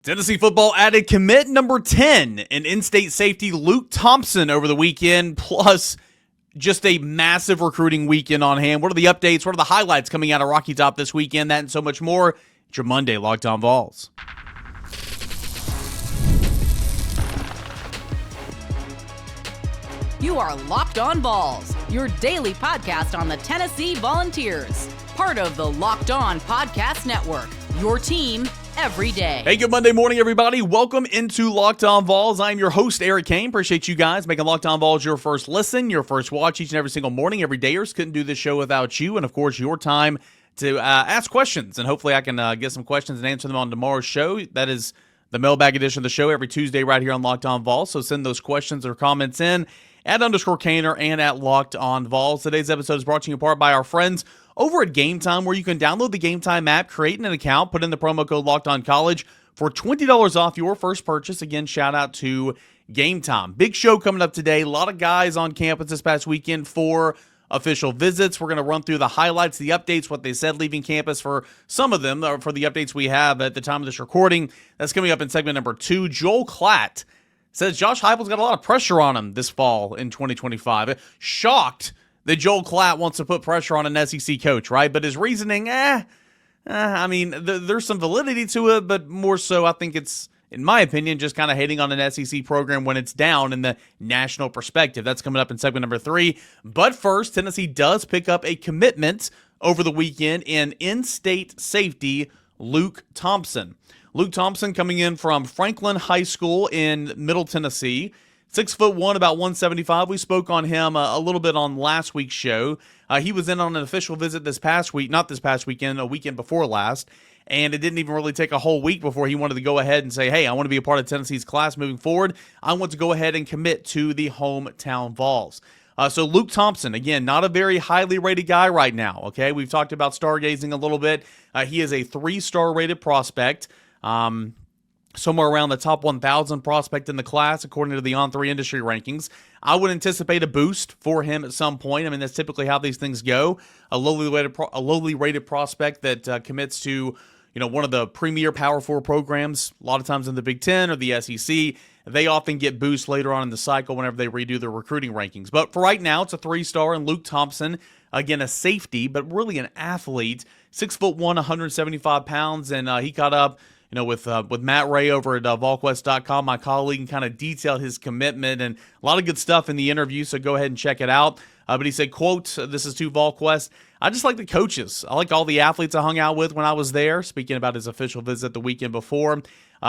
Tennessee football added commit number 10 in in-state safety Luke Thompson over the weekend, plus just a massive recruiting weekend on hand. What are the updates? What are the highlights coming out of Rocky Top this weekend? That and so much more. It's your Monday Locked On Vols. You are Locked On Vols, your daily podcast on the Tennessee Volunteers. Part of the Locked On Podcast Network, your team every day. Hey, good Monday morning, everybody. Welcome into Locked On Vols. I'm your host, Eric Cain. Appreciate you guys making Locked On Vols your first listen, your first watch each and every single morning. Every dayers couldn't do this show without you, and of course, your time to ask questions. And hopefully, I can get some questions and answer them on tomorrow's show. That is the mailbag edition of the show every Tuesday right here on Locked On Vols. So send those questions or comments in at _Cainer and at Locked On Vols. Today's episode is brought to you in part by our friends over at Game Time, where you can download the Game Time app, create an account, put in the promo code Locked On College for $20 off your first purchase. Again, shout out to Game Time. Big show coming up today. A lot of guys on campus this past weekend for official visits. We're going to run through the highlights, the updates, what they said leaving campus for some of them, or for the updates we have at the time of this recording. That's coming up in segment number 2. Joel Klatt says Josh Heupel's got a lot of pressure on him this fall in 2025. Shocked that Joel Klatt wants to put pressure on an SEC coach, right? But his reasoning, I mean, there's some validity to it, but more so I think it's, in my opinion, just kind of hating on an SEC program when it's down in the national perspective. That's coming up in segment number 3. But first, Tennessee does pick up a commitment over the weekend in in-state safety Luke Thompson. Luke Thompson coming in from Franklin High School in Middle Tennessee. 6'1", about 175. We spoke on him a little bit on last week's show. He was in on an official visit this past week, not this past weekend, a weekend before last. And it didn't even really take a whole week before he wanted to go ahead and say, hey, I want to be a part of Tennessee's class moving forward. I want to go ahead and commit to the hometown Vols. So Luke Thompson, again, not a very highly rated guy right now, okay? We've talked about stargazing a little bit. He is a 3-star rated prospect. Somewhere around the top 1,000 prospect in the class, according to the On3 industry rankings. I would anticipate a boost for him at some point. I mean, that's typically how these things go. A lowly rated prospect that commits to, one of the premier Power 4 programs, a lot of times in the Big Ten or the SEC, they often get boosts later on in the cycle whenever they redo their recruiting rankings. But for right now, it's a 3-star, and Luke Thompson, again, a safety, but really an athlete, 6'1", 175 pounds, and he caught up with Matt Ray over at VolQuest.com, my colleague, and kind of detailed his commitment and a lot of good stuff in the interview, so go ahead and check it out. But he said, quote, this is to VolQuest, I just like the coaches. I like all the athletes I hung out with when I was there, speaking about his official visit the weekend before.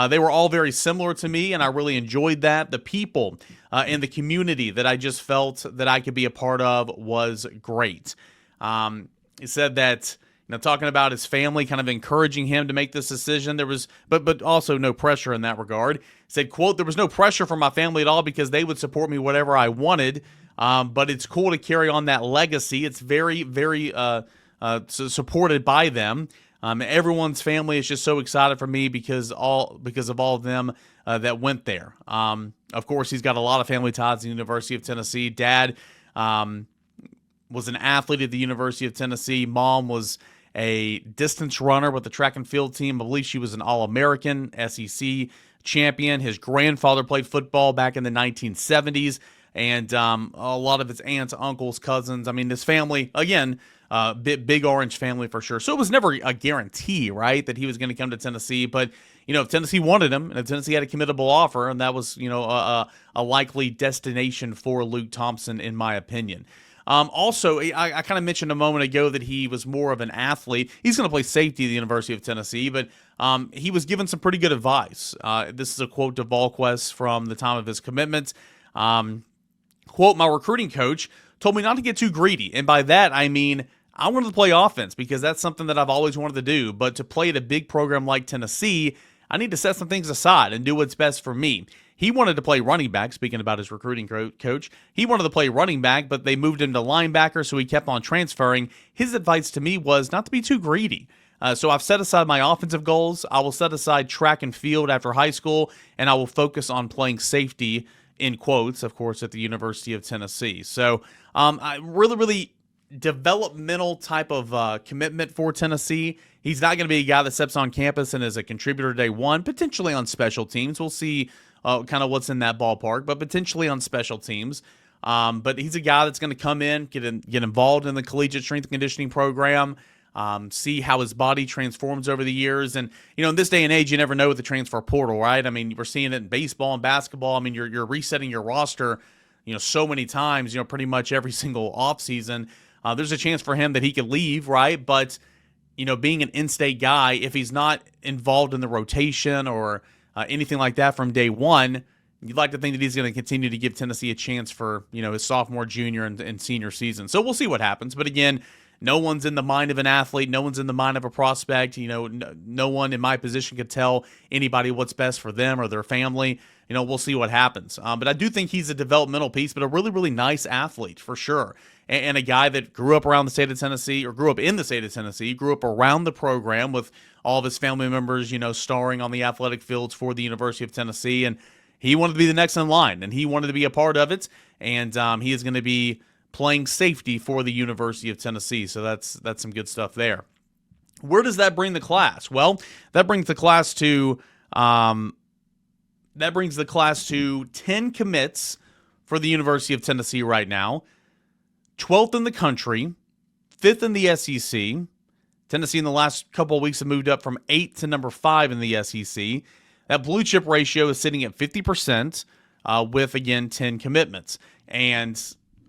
They were all very similar to me, and I really enjoyed that. The people and the community that I just felt that I could be a part of was great. He said that, talking about his family kind of encouraging him to make this decision. There was, but also no pressure in that regard. He said, quote, there was no pressure from my family at all because they would support me whatever I wanted. But it's cool to carry on that legacy. It's very, very supported by them. Everyone's family is just so excited for me because of all of them that went there. Of course, he's got a lot of family ties to the University of Tennessee. Dad was an athlete at the University of Tennessee. Mom was a distance runner with the track and field team. I believe she was an All-American, SEC champion. His grandfather played football back in the 1970s, and a lot of his aunts, uncles, cousins. I mean, his family, again, big orange family for sure. So it was never a guarantee, right, that he was going to come to Tennessee. But, if Tennessee wanted him, and if Tennessee had a committable offer, and that was, a likely destination for Luke Thompson, in my opinion. Also, I kind of mentioned a moment ago that he was more of an athlete. He's going to play safety at the University of Tennessee, but he was given some pretty good advice. This is a quote to VolQuest from the time of his commitment. Quote, my recruiting coach told me not to get too greedy, and by that I mean I wanted to play offense because that's something that I've always wanted to do, but to play at a big program like Tennessee, I need to set some things aside and do what's best for me. He wanted to play running back, speaking about his recruiting coach. He wanted to play running back, but they moved him to linebacker, so he kept on transferring. His advice to me was not to be too greedy. So I've set aside my offensive goals. I will set aside track and field after high school, and I will focus on playing safety, in quotes, of course, at the University of Tennessee. So I really developmental type of commitment for Tennessee. He's not going to be a guy that steps on campus and is a contributor day one, potentially on special teams. We'll see kind of what's in that ballpark, but potentially on special teams. But he's a guy that's going to come in, get involved in the collegiate strength and conditioning program, see how his body transforms over the years. And, in this day and age, you never know with the transfer portal, right? I mean, we're seeing it in baseball and basketball. I mean, you're resetting your roster, so many times, pretty much every single offseason. There's a chance for him that he could leave, right? But, being an in-state guy, if he's not involved in the rotation or anything like that from day one, you'd like to think that he's going to continue to give Tennessee a chance for, his sophomore, junior, and senior season. So we'll see what happens. But again, no one's in the mind of an athlete. No one's in the mind of a prospect. No one in my position could tell anybody what's best for them or their family. We'll see what happens. But I do think he's a developmental piece, but a really, really nice athlete for sure. And a guy that grew up around the state of Tennessee, or grew up in the state of Tennessee, grew up around the program with all of his family members, starring on the athletic fields for the University of Tennessee. And he wanted to be the next in line, and he wanted to be a part of it. And he is going to be playing safety for the University of Tennessee. So that's some good stuff there. Where does that bring the class? Well, that brings the class to 10 commits for the University of Tennessee right now. 12th in the country, 5th in the SEC. Tennessee in the last couple of weeks have moved up from 8th to number 5 in the SEC. That blue chip ratio is sitting at 50% with, again, 10 commitments. And,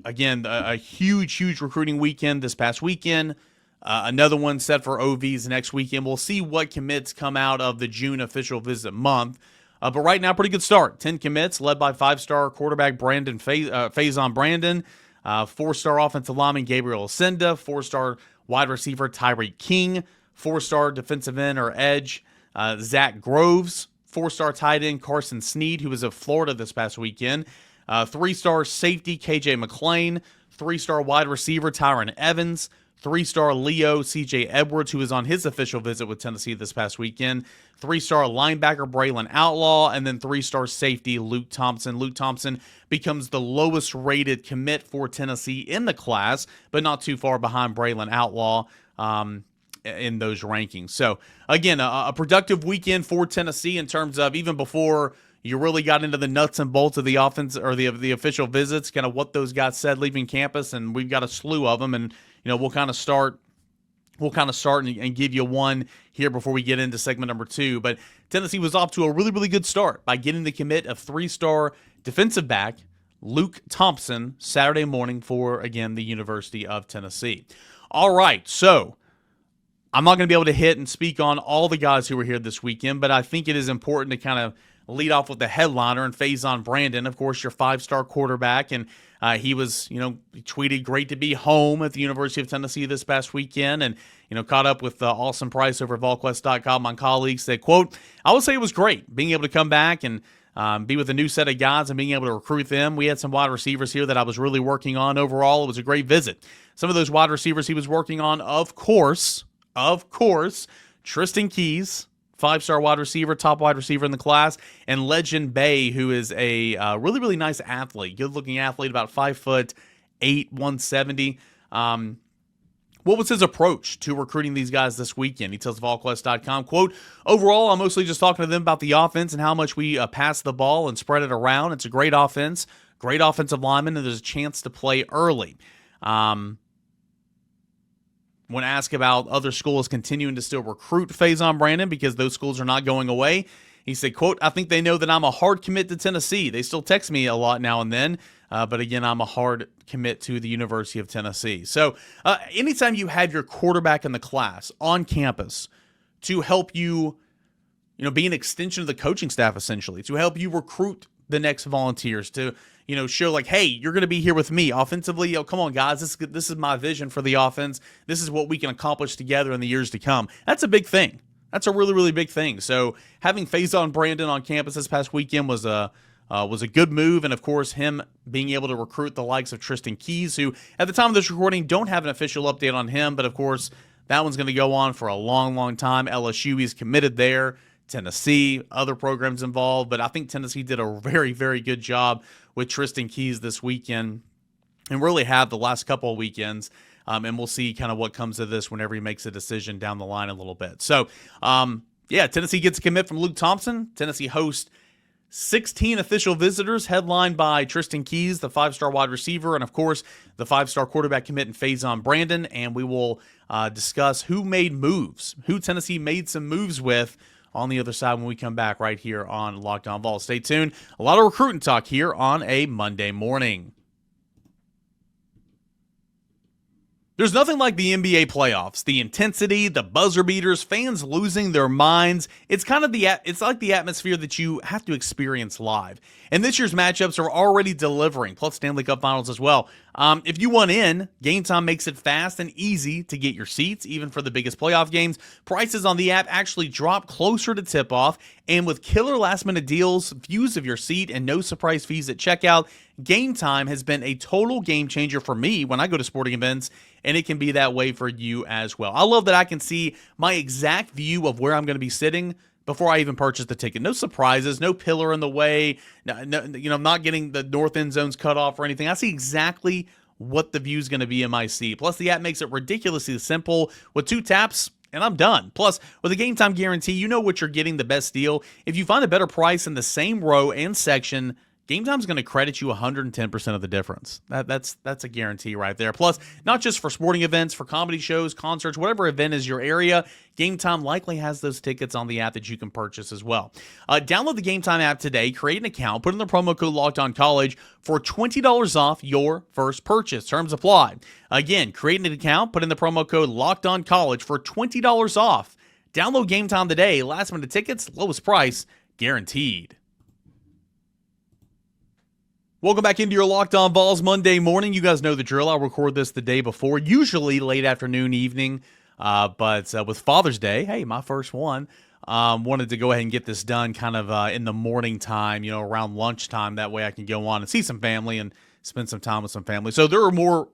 again, a huge, huge recruiting weekend this past weekend. Another one set for OVs next weekend. We'll see what commits come out of the June official visit month. But right now, pretty good start. 10 commits led by 5-star quarterback Faizon Brandon, 4-star offensive lineman Gabriel Ascenda, 4-star wide receiver Tyreek King, 4-star defensive end or edge Zach Groves, 4-star tight end Carson Sneed, who was of Florida this past weekend, 3-star safety KJ McClain, 3-star wide receiver Tyron Evans, 3-star Leo CJ Edwards, who was on his official visit with Tennessee this past weekend, 3-star linebacker Braylon Outlaw, and then 3-star safety Luke Thompson. Luke Thompson becomes the lowest rated commit for Tennessee in the class, but not too far behind Braylon Outlaw in those rankings. So again, a productive weekend for Tennessee in terms of, even before you really got into the nuts and bolts of the offense or the official visits, kind of what those guys said leaving campus, and we've got a slew of them, and we'll kind of start and give you one here before we get into segment number 2. But Tennessee was off to a really, really good start by getting the commit of 3-star defensive back Luke Thompson Saturday morning for, again, the University of Tennessee. All right, so I'm not going to be able to hit and speak on all the guys who were here this weekend, but I think it is important to kind of lead off with the headliner, and Faizon Brandon, of course, your 5-star quarterback, and he was, he tweeted, "Great to be home at the University of Tennessee this past weekend," and, caught up with Austin Price over at VolQuest.com. My colleague said, quote, "I would say it was great being able to come back and be with a new set of guys and being able to recruit them. We had some wide receivers here that I was really working on. Overall, it was a great visit." Some of those wide receivers he was working on, of course, Tristan Keys, 5-star wide receiver, top wide receiver in the class, and Legend Bay, who is a really, really nice athlete, good-looking athlete, about 5'8", 170. What was his approach to recruiting these guys this weekend? He tells VolQuest.com, quote, "Overall, I'm mostly just talking to them about the offense and how much we pass the ball and spread it around. It's a great offense, great offensive lineman, and there's a chance to play early." When asked about other schools continuing to still recruit Faizon Brandon because those schools are not going away, he said, quote, "I think they know that I'm a hard commit to Tennessee. They still text me a lot now and then, but again, I'm a hard commit to the University of Tennessee." So anytime you have your quarterback in the class on campus to help you, be an extension of the coaching staff, essentially, to help you recruit the next volunteers, to show like, hey, you're going to be here with me offensively. Come on, guys. This is my vision for the offense. This is what we can accomplish together in the years to come. That's a big thing. That's a really, really big thing. So having Faizon Brandon on campus this past weekend was a good move. And, of course, him being able to recruit the likes of Tristan Keys, who at the time of this recording don't have an official update on him. But, of course, that one's going to go on for a long, long time. LSU, he's committed there. Tennessee, other programs involved, but I think Tennessee did a very, very good job with Tristan Keys this weekend and really have the last couple of weekends. And we'll see kind of what comes of this whenever he makes a decision down the line a little bit. So, Tennessee gets a commit from Luke Thompson. Tennessee hosts 16 official visitors, headlined by Tristan Keys, the 5-star wide receiver, and of course, the 5-star quarterback commit in Faizon Brandon. And we will discuss who made moves, who Tennessee made some moves with on the other side when we come back right here on Locked On Vols. Stay tuned. A lot of recruiting talk here on a Monday morning. There's nothing like the NBA playoffs. The intensity, the buzzer beaters, fans losing their minds. It's kind of it's like the atmosphere that you have to experience live. And this year's matchups are already delivering, plus Stanley Cup Finals as well. If you want in, Game Time makes it fast and easy to get your seats, even for the biggest playoff games. Prices on the app actually drop closer to tip-off, and with killer last-minute deals, views of your seat, and no surprise fees at checkout, Game Time has been a total game changer for me when I go to sporting events, and it can be that way for you as well. I love that I can see my exact view of where I'm going to be sitting before I even purchase the ticket. No surprises, no pillar in the way, I'm not getting the north end zones cut off or anything. I see exactly what the view is going to be in my seat. Plus, the app makes it ridiculously simple. With 2 taps, and I'm done. Plus, with a Game Time guarantee, you know what you're getting, the best deal. If you find a better price in the same row and section, Game Time's going to credit you 110% of the difference. That's a guarantee right there. Plus, not just for sporting events, for comedy shows, concerts, whatever event is your area, Game Time likely has those tickets on the app that you can purchase as well. Download the Game Time app today, create an account, put in the promo code LOCKEDONCollege for $20 off your first purchase. Terms apply. Again, create an account, put in the promo code LOCKEDONCollege for $20 off. Download Game Time today. Last minute tickets, lowest price, guaranteed. Welcome back into your Locked On Vols Monday morning. You guys know the drill. I'll record this the day before, usually late afternoon, evening. But with Father's Day, hey, my first one, wanted to go ahead and get this done kind of in the morning time, around lunchtime. That way I can go on and see some family and spend some time with some family. So there are more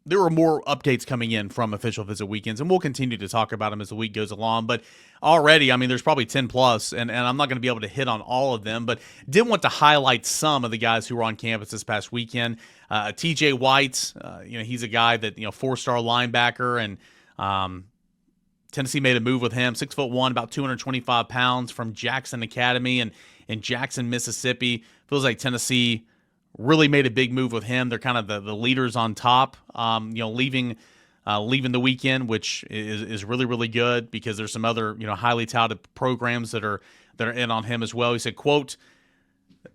updates coming in from official visit weekends, and we'll continue to talk about them as the week goes along. But already, there's probably 10 plus, and I'm not going to be able to hit on all of them, but did want to highlight some of the guys who were on campus this past weekend. TJ White, he's a guy that, 4-star linebacker, and Tennessee made a move with him, 6'1", about 225 pounds, from Jackson Academy in Jackson, Mississippi. Feels like Tennessee really made a big move with him. They're kind of the leaders on top, leaving the weekend, which is really, really good because there's some other, highly touted programs that are in on him as well. He said, quote,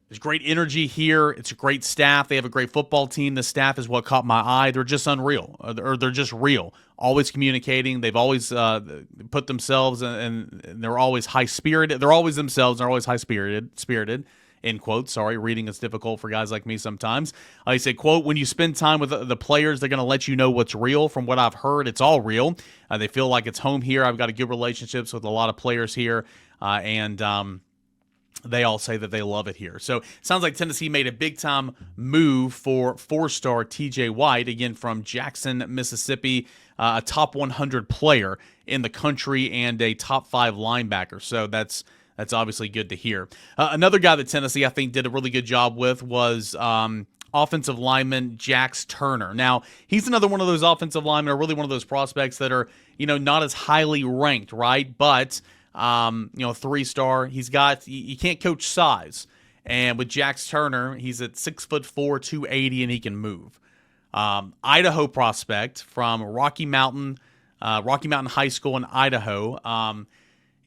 "There's great energy here. It's a great staff. They have a great football team. The staff is what caught my eye. They're just unreal, or they're just real. Always communicating. They've always put themselves, and they're always high-spirited. They're always themselves. They're always high-spirited. End quote. Sorry, reading is difficult for guys like me sometimes. He said, quote, "When you spend time with the players, they're going to let you know what's real. From what I've heard, it's all real. They feel like it's home here. I've got good relationships with a lot of players here, and they all say that they love it here." So sounds like Tennessee made a big-time move for 4-star TJ White, again from Jackson, Mississippi, a top 100 player in the country and a top 5 linebacker. So that's obviously good to hear. Another guy that Tennessee, I think, did a really good job with was offensive lineman Jax Turner. Now, he's another one of those offensive linemen, or really one of those prospects that are, not as highly ranked, right? But, 3-star. You can't coach size. And with Jax Turner, he's at 6'4", 280, and he can move. Idaho prospect from Rocky Mountain High School in Idaho.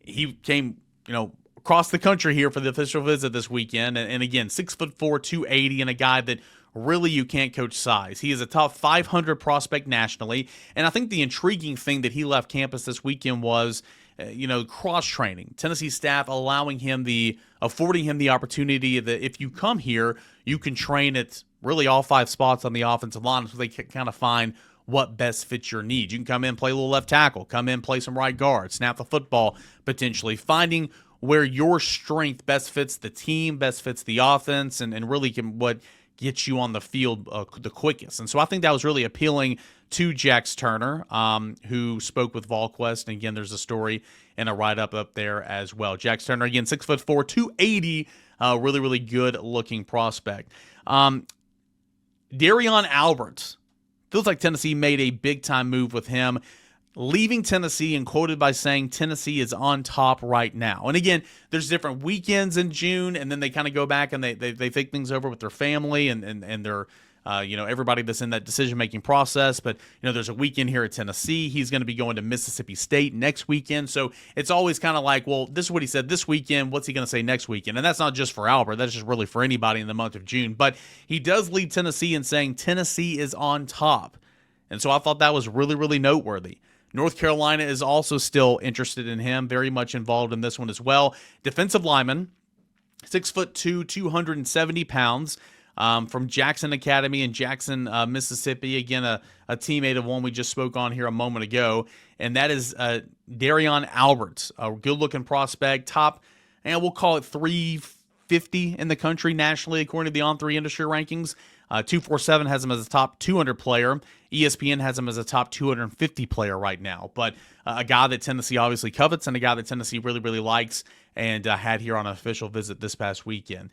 He came, across the country here for the official visit this weekend. And again, 6'4", 280, and a guy that really you can't coach size. He is a top 500 prospect nationally. And I think the intriguing thing that he left campus this weekend was, cross-training. Tennessee staff affording him the opportunity that if you come here, you can train at really all 5 spots on the offensive line, so they can kind of find what best fits your needs. You can come in, play a little left tackle, come in, play some right guard, snap the football, potentially finding where your strength best fits the team, best fits the offense, and really what gets you on the field the quickest. And so I think that was really appealing to Jax Turner, who spoke with VolQuest. And again, there's a story and a write-up up there as well. Jax Turner, again, 6'4", 280, really, really good-looking prospect. Darion Alberts, Feels like Tennessee made a big-time move with him, leaving Tennessee and quoted by saying Tennessee is on top right now. And again, there's different weekends in June, and then they kind of go back and they think things over with their family and their everybody that's in that decision-making process. But, there's a weekend here at Tennessee. He's going to be going to Mississippi State next weekend. So it's always kind of like, well, this is what he said this weekend. What's he going to say next weekend? And that's not just for Albert. That's just really for anybody in the month of June. But he does lead Tennessee in saying Tennessee is on top. And so I thought that was really, really noteworthy. North Carolina is also still interested in him, very much involved in this one as well. Defensive lineman, 6'2", 270 pounds. From Jackson Academy in Jackson, Mississippi. Again, a teammate of one we just spoke on here a moment ago. And that is Darion Alberts, a good-looking prospect, top, and we'll call it 350 in the country nationally, according to the On3 industry rankings. 247 has him as a top 200 player. ESPN has him as a top 250 player right now. But a guy that Tennessee obviously covets and a guy that Tennessee really, really likes and had here on an official visit this past weekend.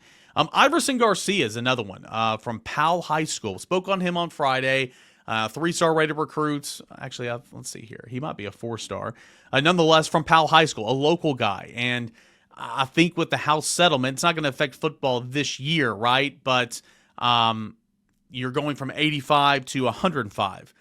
Iverson Garcia is another one from Powell High School. Spoke on him on Friday. 3-star rated recruits. Actually, let's see here. He might be a 4-star. Nonetheless, from Powell High School, a local guy. And I think with the house settlement, it's not going to affect football this year, right? But you're going from 85 to 105.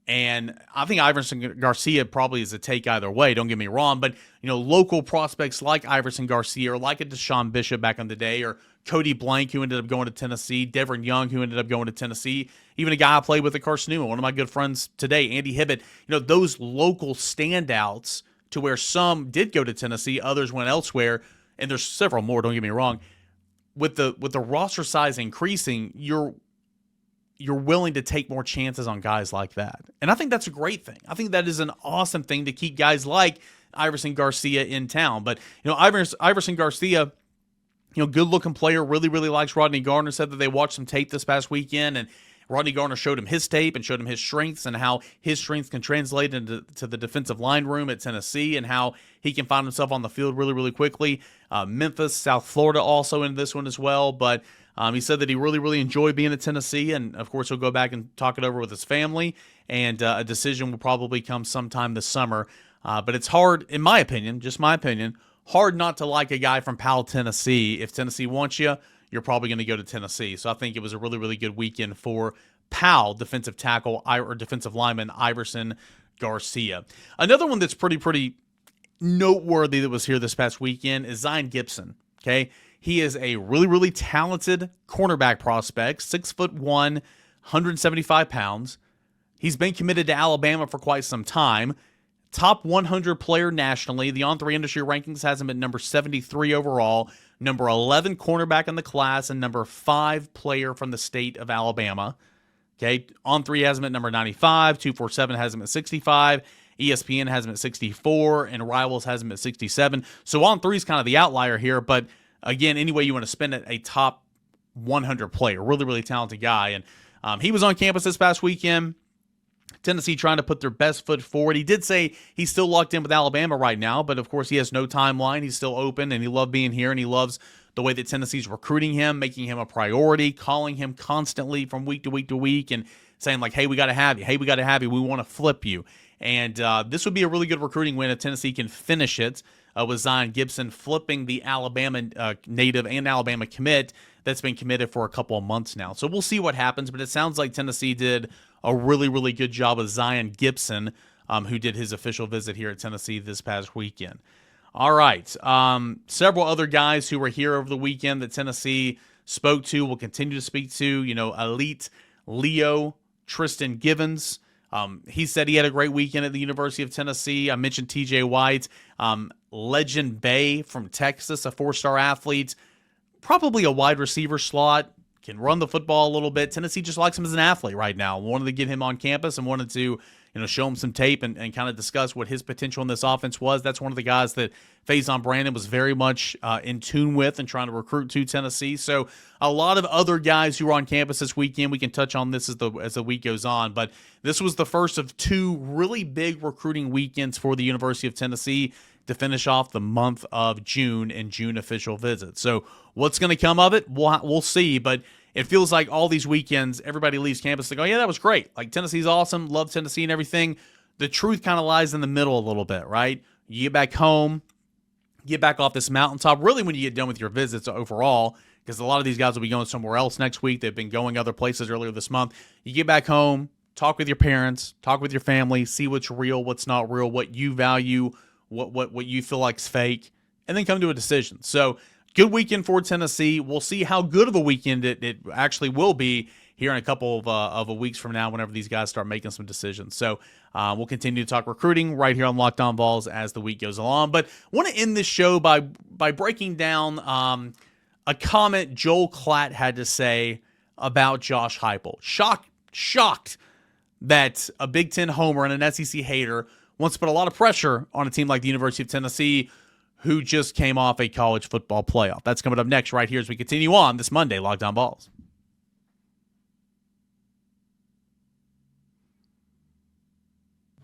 And I think Iverson Garcia probably is a take either way, don't get me wrong. But, local prospects like Iverson Garcia or like a Deshaun Bishop back in the day, or Cody Blank, who ended up going to Tennessee, Devin Young, who ended up going to Tennessee, even a guy I played with at Carson Newman, one of my good friends today, Andy Hibbett. Those local standouts to where some did go to Tennessee, others went elsewhere, and there's several more, don't get me wrong. With the roster size increasing, you're willing to take more chances on guys like that. And I think that's a great thing. I think that is an awesome thing to keep guys like Iverson Garcia in town. But, Iverson Garcia, good-looking player, really, really likes Rodney Garner, said that they watched some tape this past weekend, and Rodney Garner showed him his tape and showed him his strengths and how his strengths can translate into the defensive line room at Tennessee and how he can find himself on the field really, really quickly. Memphis, South Florida also in this one as well. But he said that he really, really enjoyed being at Tennessee, and, of course, he'll go back and talk it over with his family, and a decision will probably come sometime this summer. But it's hard, in my opinion, just my opinion, hard not to like a guy from Powell, Tennessee. If Tennessee wants you, you're probably going to go to Tennessee. So I think it was a really, really good weekend for Powell, defensive tackle or defensive lineman Iverson Garcia. Another one that's pretty noteworthy that was here this past weekend is Zion Gibson. Okay, he is a really, really talented cornerback prospect, 6'1", 175 pounds. He's been committed to Alabama for quite some time. Top 100 player nationally. The On3 industry rankings has him at number 73 overall, number 11 cornerback in the class, and number 5 player from the state of Alabama. Okay, On3 has him at number 95, 247 has him at 65, ESPN has him at 64, and Rivals has him at 67. So On3 is kind of the outlier here, but again, any way you want to spin it, a top 100 player, really, really talented guy. And he was on campus this past weekend. Tennessee trying to put their best foot forward. He did say he's still locked in with Alabama right now, but of course he has no timeline. He's still open, and he loved being here, and he loves the way that Tennessee's recruiting him, making him a priority, calling him constantly from week to week to week, and saying like, hey, we got to have you. Hey, we got to have you. We want to flip you. And this would be a really good recruiting win if Tennessee can finish it with Zion Gibson flipping the Alabama native and Alabama commit that's been committed for a couple of months now. So we'll see what happens, but it sounds like Tennessee did a really, really good job with Zion Gibson, who did his official visit here at Tennessee this past weekend. All right. Several other guys who were here over the weekend that Tennessee spoke to, will continue to speak to, Elite Leo, Tristan Givens. He said he had a great weekend at the University of Tennessee. I mentioned TJ White, Legend Bay from Texas, a 4-star athlete, probably a wide receiver slot, can run the football a little bit. Tennessee just likes him as an athlete right now. Wanted to get him on campus and wanted to, show him some tape and kind of discuss what his potential in this offense was. That's one of the guys that Faizon Brandon was very much in tune with and trying to recruit to Tennessee. So a lot of other guys who were on campus this weekend. We can touch on this as the week goes on, but this was the first of 2 really big recruiting weekends for the University of Tennessee to finish off the month of June and June official visits. So what's going to come of it, we'll see, but it feels like all these weekends, everybody leaves campus and go, yeah, that was great. Like, Tennessee's awesome. Love Tennessee and everything. The truth kind of lies in the middle a little bit, right? You get back home, get back off this mountaintop, really when you get done with your visits overall, because a lot of these guys will be going somewhere else next week. They've been going other places earlier this month. You get back home, talk with your parents, talk with your family, see what's real, what's not real, what you value, what you feel like's fake, and then come to a decision. So, good weekend for Tennessee. We'll see how good of a weekend it actually will be here in a couple of weeks from now whenever these guys start making some decisions. So we'll continue to talk recruiting right here on Locked On Vols as the week goes along. But I want to end this show by breaking down a comment Joel Klatt had to say about Josh Heupel. Shocked that a Big Ten homer and an SEC hater wants to put a lot of pressure on a team like the University of Tennessee, who just came off a college football playoff. That's coming up next right here as we continue on this Monday, Locked On Vols.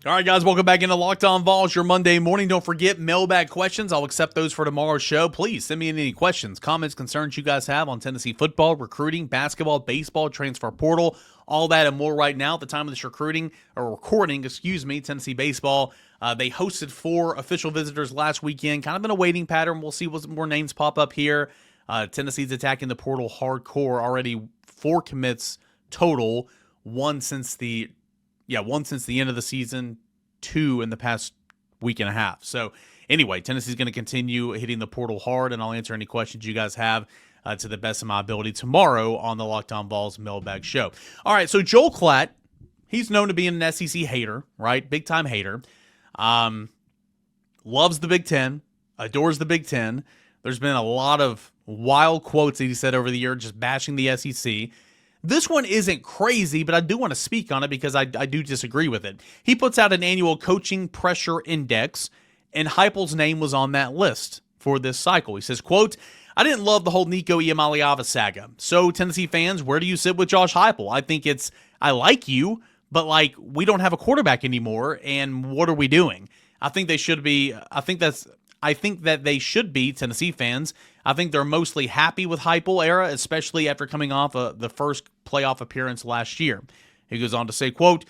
All right, guys, welcome back into Locked On Vols, your Monday morning. Don't forget, mailbag questions. I'll accept those for tomorrow's show. Please send me any questions, comments, concerns you guys have on Tennessee football, recruiting, basketball, baseball, transfer portal, all that and more right now. At the time of this recording, Tennessee baseball, they hosted 4 official visitors last weekend, kind of in a waiting pattern. We'll see what more names pop up here. Tennessee's attacking the portal hardcore, already 4 commits total, one since the end of the season, 2 in the past week and a half. So anyway, Tennessee's going to continue hitting the portal hard, and I'll answer any questions you guys have to the best of my ability tomorrow on the Locked On Vols mailbag show. All right, so Joel Klatt, he's known to be an SEC hater, right? Big-time hater. Loves the Big Ten, adores the Big Ten. There's been a lot of wild quotes that he said over the year just bashing the SEC. This one isn't crazy, but I do want to speak on it because I do disagree with it. He puts out an annual coaching pressure index, and Heupel's name was on that list for this cycle. He says, quote, I didn't love the whole Nico Iamaleava saga. So, Tennessee fans, where do you sit with Josh Heupel? I like you, but, we don't have a quarterback anymore, and what are we doing? I think that they should be, Tennessee fans. I think they're mostly happy with Heupel era, especially after coming off the first playoff appearance last year. He goes on to say, quote,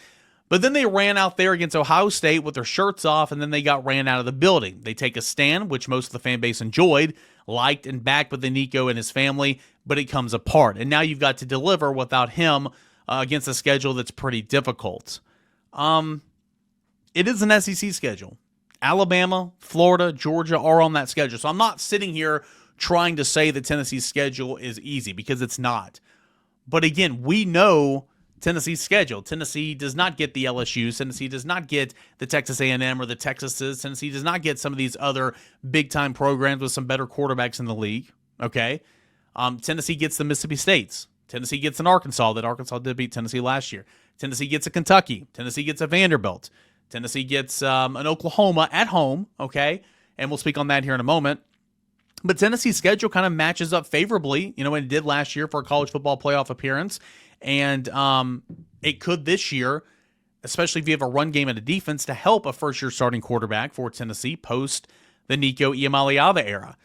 but then they ran out there against Ohio State with their shirts off, and then they got ran out of the building. They take a stand, which most of the fan base enjoyed, liked and backed with the Nico and his family, but it comes apart. And now you've got to deliver without him against a schedule that's pretty difficult. It is an SEC schedule. Alabama, Florida, Georgia are on that schedule. So I'm not sitting here trying to say that Tennessee's schedule is easy, because it's not. But again, we know Tennessee's schedule. Tennessee does not get the LSUs. Tennessee does not get the Texas A&M or the Texases. Tennessee does not get some of these other big-time programs with some better quarterbacks in the league. Okay? Tennessee gets the Mississippi States. Tennessee gets an Arkansas. That Arkansas did beat Tennessee last year. Tennessee gets a Kentucky. Tennessee gets a Vanderbilt. Tennessee gets an Oklahoma at home, okay? And we'll speak on that here in a moment. But Tennessee's schedule kind of matches up favorably, when it did last year for a college football playoff appearance. And it could this year, especially if you have a run game and a defense, to help a first-year starting quarterback for Tennessee post the Nico Iamaleava era.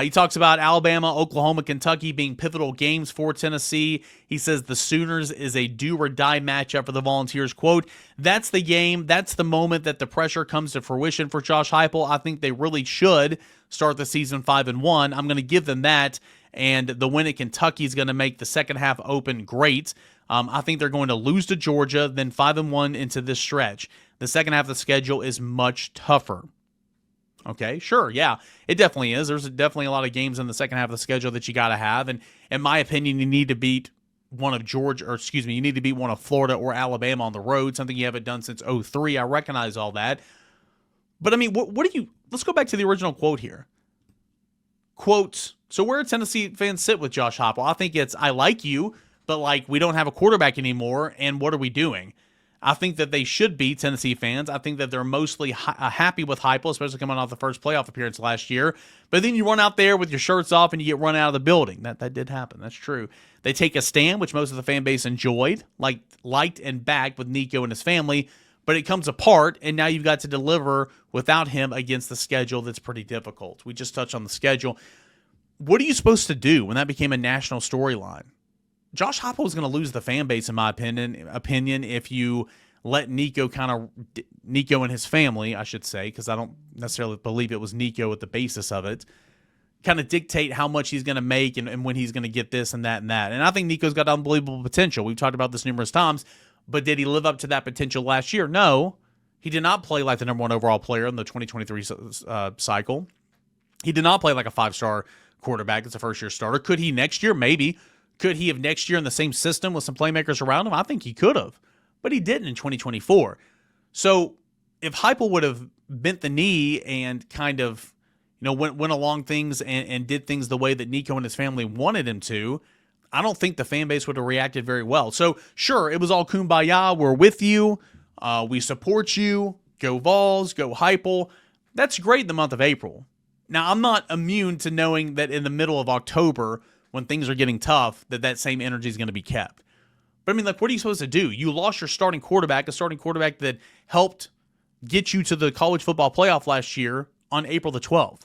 He talks about Alabama, Oklahoma, Kentucky being pivotal games for Tennessee. He says the Sooners is a do-or-die matchup for the Volunteers. Quote, that's the game. That's the moment that the pressure comes to fruition for Josh Heupel. I think they really should start the season 5-1. I'm going to give them that. And the win at Kentucky is going to make the second half open great. I think they're going to lose to Georgia, then 5-1 into this stretch. The second half of the schedule is much tougher. Okay, sure, yeah, it definitely is. There's definitely a lot of games in the second half of the schedule that you got to have, and in my opinion, you need to beat one of you need to beat one of Florida or Alabama on the road, something you haven't done since 2003. I recognize all that, but I mean, let's go back to the original quote here. Quote, so where do Tennessee fans sit with Josh Heupel? I think it's, I like you, but we don't have a quarterback anymore, and what are we doing? I think that they should be, Tennessee fans. I think that they're mostly happy with Heupel, especially coming off the first playoff appearance last year. But then you run out there with your shirts off and you get run out of the building. That did happen. That's true. They take a stand, which most of the fan base enjoyed, liked and backed with Nico and his family. But it comes apart, and now you've got to deliver without him against the schedule that's pretty difficult. We just touched on the schedule. What are you supposed to do when that became a national storyline? Josh Heupel is going to lose the fan base, in my opinion, if you let Nico and his family, I should say, because I don't necessarily believe it was Nico at the basis of it, kind of dictate how much he's going to make and when he's going to get this and that and that. And I think Nico's got unbelievable potential. We've talked about this numerous times, but did he live up to that potential last year? No. He did not play like the number one overall player in the 2023 cycle. He did not play like a 5-star quarterback as a first-year starter. Could he next year? Maybe. Could he have next year in the same system with some playmakers around him? I think he could have, but he didn't in 2024. So if Heupel would have bent the knee and kind of, went along things and did things the way that Nico and his family wanted him to, I don't think the fan base would have reacted very well. So sure, it was all kumbaya. We're with you. We support you. Go Vols. Go Heupel. That's great in the month of April. Now, I'm not immune to knowing that in the middle of October, when things are getting tough, that same energy is going to be kept. But I mean, what are you supposed to do? You lost your starting quarterback, a starting quarterback that helped get you to the college football playoff last year on April the 12th.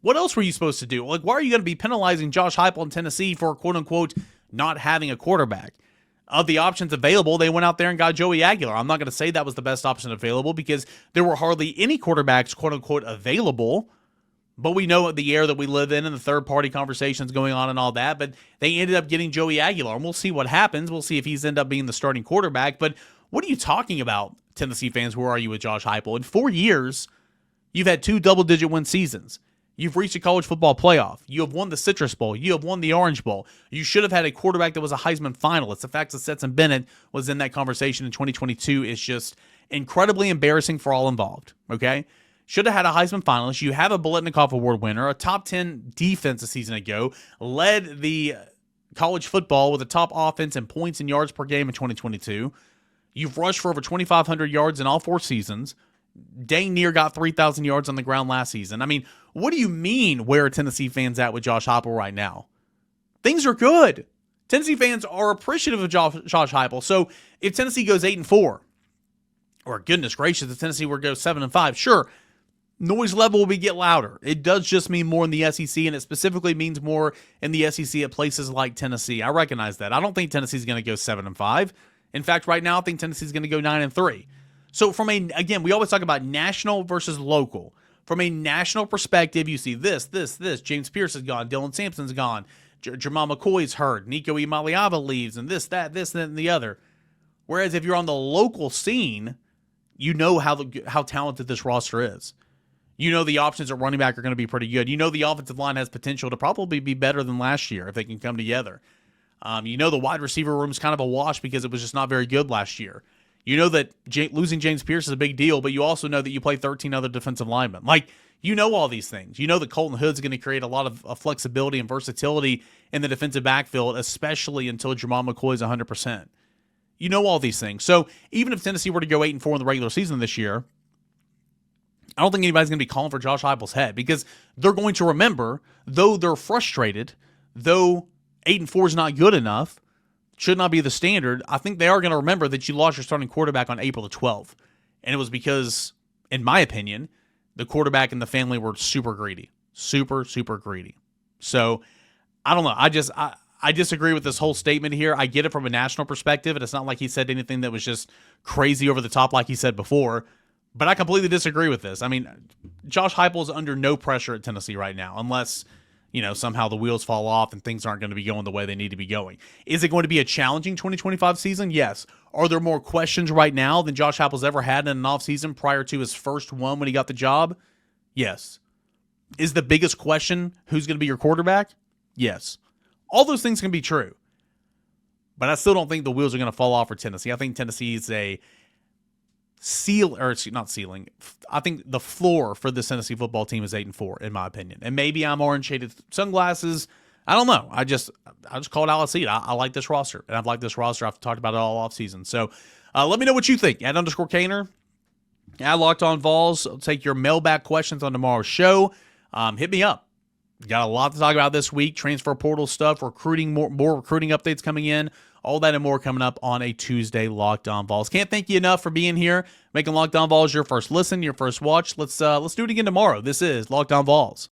What else were you supposed to do? Like, why are you going to be penalizing Josh Heupel in Tennessee for, quote-unquote, not having a quarterback? Of the options available, they went out there and got Joey Aguilar. I'm not going to say that was the best option available because there were hardly any quarterbacks, quote-unquote, available. But we know the era that we live in and the third-party conversations going on and all that. But they ended up getting Joey Aguilar, and we'll see what happens. We'll see if he's end up being the starting quarterback. But what are you talking about, Tennessee fans? Where are you with Josh Heupel? In 4 years, you've had 2 double-digit win seasons. You've reached a college football playoff. You have won the Citrus Bowl. You have won the Orange Bowl. You should have had a quarterback that was a Heisman finalist. The fact that Stetson Bennett was in that conversation in 2022 is just incredibly embarrassing for all involved, okay? Should have had a Heisman finalist. You have a Biletnikoff Award winner, a top 10 defense a season ago, led the college football with a top offense in points and yards per game in 2022. You've rushed for over 2,500 yards in all 4 seasons. Dang near got 3,000 yards on the ground last season. I mean, what do you mean where are Tennessee fans at with Josh Heupel right now? Things are good. Tennessee fans are appreciative of Josh Heupel. So if Tennessee goes 8-4, or goodness gracious, if Tennessee were to go 7-5, sure, noise level will get louder. It does just mean more in the SEC, and it specifically means more in the SEC at places like Tennessee. I recognize that. I don't think Tennessee's going to go 7-5. In fact, right now, I think Tennessee's going to go 9-3. So again, we always talk about national versus local. From a national perspective, you see this. James Pierce is gone. Dylan Sampson's gone. Jamal McCoy's hurt. Nico Iamaleava leaves, and this, and the other. Whereas if you're on the local scene, you know how talented this roster is. You know the options at running back are going to be pretty good. You know the offensive line has potential to probably be better than last year if they can come together. You know the wide receiver room is kind of a wash because it was just not very good last year. You know that losing James Pierce is a big deal, but you also know that you play 13 other defensive linemen. Like, you know all these things. You know that Colton Hood's going to create a lot of flexibility and versatility in the defensive backfield, especially until Jamal McCoy is 100%. You know all these things. So even if Tennessee were to go 8-4 in the regular season this year, I don't think anybody's going to be calling for Josh Heupel's head because they're going to remember, though they're frustrated, though 8-4 is not good enough, should not be the standard, I think they are going to remember that you lost your starting quarterback on April the 12th. And it was because, in my opinion, the quarterback and the family were super greedy. Super, super greedy. So, I don't know. I disagree with this whole statement here. I get it from a national perspective, and it's not like he said anything that was just crazy over the top like he said before. But I completely disagree with this. I mean, Josh Heupel is under no pressure at Tennessee right now, unless somehow the wheels fall off and things aren't going to be going the way they need to be going. Is it going to be a challenging 2025 season? Yes. Are there more questions right now than Josh Heupel's ever had in an offseason prior to his first one when he got the job? Yes. Is the biggest question who's going to be your quarterback? Yes. All those things can be true. But I still don't think the wheels are going to fall off for Tennessee. I think Tennessee is a I think the floor for this Tennessee football team is 8-4, in my opinion. And maybe I'm orange shaded sunglasses. I don't know. I just call it how I see it. I like this roster, and I've liked this roster. I've talked about it all offseason. So let me know what you think. @_Cainer, @Locked On Vols. I'll take your mailbag questions on tomorrow's show. Hit me up. Got a lot to talk about this week. Transfer portal stuff, recruiting, more recruiting updates coming in. All that and more coming up on a Tuesday Locked On Vols. Can't thank you enough for being here, making Locked On Vols your first listen, your first watch. Let's do it again tomorrow. This is Locked On Vols.